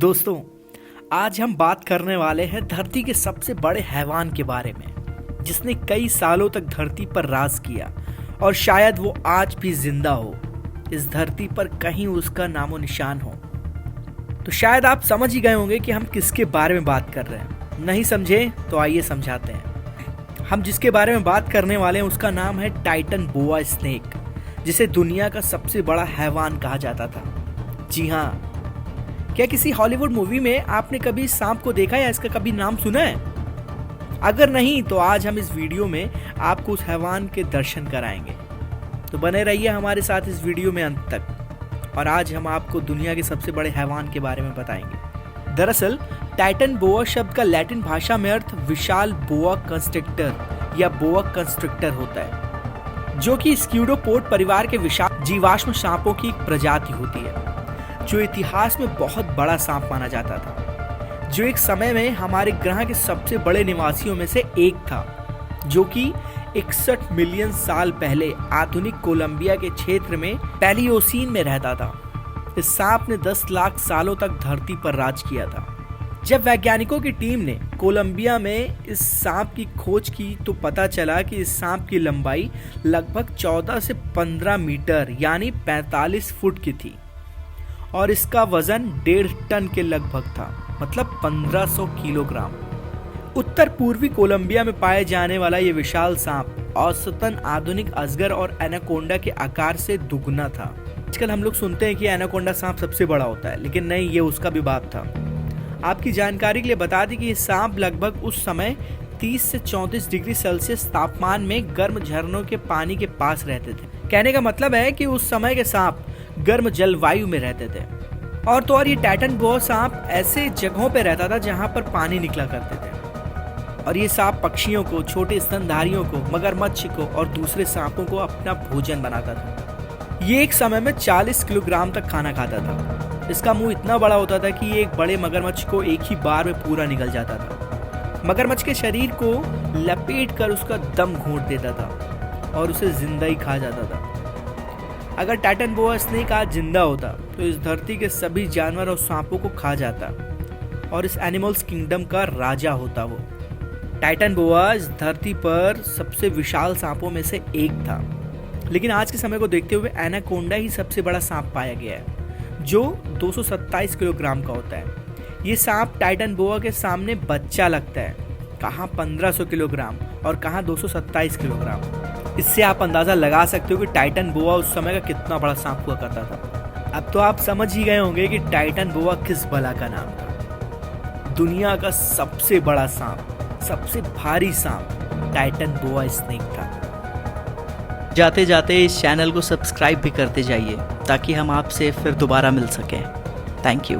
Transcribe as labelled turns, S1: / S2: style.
S1: दोस्तों, आज हम बात करने वाले हैं धरती के सबसे बड़े हैवान के बारे में, जिसने कई सालों तक धरती पर राज किया और शायद वो आज भी जिंदा हो। इस धरती पर कहीं उसका नामो निशान हो। तो शायद आप समझ ही गए होंगे कि हम किसके बारे में बात कर रहे हैं। नहीं समझे तो आइए समझाते हैं। हम जिसके बारे में बात करने वाले हैं उसका नाम है टाइटन बोआ स्नेक, जिसे दुनिया का सबसे बड़ा हैवान कहा जाता था। जी हाँ, क्या किसी हॉलीवुड मूवी में आपने कभी सांप को देखा या इसका कभी नाम सुना है? अगर नहीं तो आज हम इस वीडियो में आपको उस हैवान के दर्शन कराएंगे। तो बने रहिए हमारे साथ इस वीडियो में अंत तक। और आज हम आपको दुनिया के सबसे बड़े हैवान के बारे में बताएंगे। दरअसल टाइटन बोआ शब्द का लैटिन भाषा में अर्थ विशाल बोआ कंस्ट्रिक्टर या बोआ कंस्ट्रिक्टर होता है, जो कि स्क्यूडोपोड परिवार के विशाल जीवाश्म सांपों की एक प्रजाति होती है, जो इतिहास में बहुत बड़ा सांप माना जाता था, जो एक समय में हमारे ग्रह के सबसे बड़े निवासियों में से एक था, जो कि 61 मिलियन साल पहले आधुनिक कोलंबिया के क्षेत्र में पैलियोसीन में रहता था। इस सांप ने 10 लाख सालों तक धरती पर राज किया था। जब वैज्ञानिकों की टीम ने कोलंबिया में इस सांप की खोज की तो पता चला कि इस सांप की लंबाई लगभग 14 से 15 मीटर यानी 45 फुट की थी और इसका वजन 1.5 टन के लगभग था, मतलब 1500 किलोग्राम। उत्तर पूर्वी कोलंबिया में पाए जाने वाला ये विशाल सांप औसतन आधुनिक अजगर और एनाकोंडा के आकार से दुगना था। आजकल हम लोग सुनते हैं कि एनाकोंडा सांप सबसे बड़ा होता है, लेकिन नहीं, ये उसका भी बाप था। आपकी जानकारी के लिए बता दी कि ये सांप लगभग उस समय 30 से 34 डिग्री सेल्सियस तापमान में गर्म झरनों के पानी के पास रहते थे। कहने का मतलब है कि उस समय के सांप गर्म जलवायु में रहते थे। और तो और ये टाइटन बोआ सांप ऐसे जगहों पे रहता था जहां पर पानी निकला करते थे। और ये सांप पक्षियों को, छोटे स्तनधारियों को, मगरमच्छ को और दूसरे सांपों को अपना भोजन बनाता था। ये एक समय में 40 किलोग्राम तक खाना खाता था। इसका मुंह इतना बड़ा होता था कि ये एक बड़े मगरमच्छ को एक ही बार में पूरा निगल जाता था। मगरमच्छ के शरीर को लपेट कर उसका दम घोंट देता था और उसे जिंदा ही खा जाता था। अगर टाइटन बोआ स्नेक आज जिंदा होता तो इस धरती के सभी जानवर और सांपों को खा जाता और इस एनिमल्स किंगडम का राजा होता वो। टाइटन बोआ इस धरती पर सबसे विशाल सांपों में से एक था, लेकिन आज के समय को देखते हुए एनाकोंडा ही सबसे बड़ा सांप पाया गया है, जो 227 किलोग्राम का होता है। ये सांप टाइटन बोआ के सामने बच्चा लगता है, कहाँ 1500 किलोग्राम और कहाँ 227 किलोग्राम। इससे आप अंदाजा लगा सकते हो कि टाइटन बोआ उस समय का कितना बड़ा सांप हुआ करता था। अब तो आप समझ ही गए होंगे कि टाइटन बोआ किस बला का नाम था। दुनिया का सबसे बड़ा सांप, सबसे भारी सांप टाइटन बोआ स्नेक था।
S2: जाते जाते इस चैनल को सब्सक्राइब भी करते जाइए ताकि हम आपसे फिर दोबारा मिल सकें। Thank you.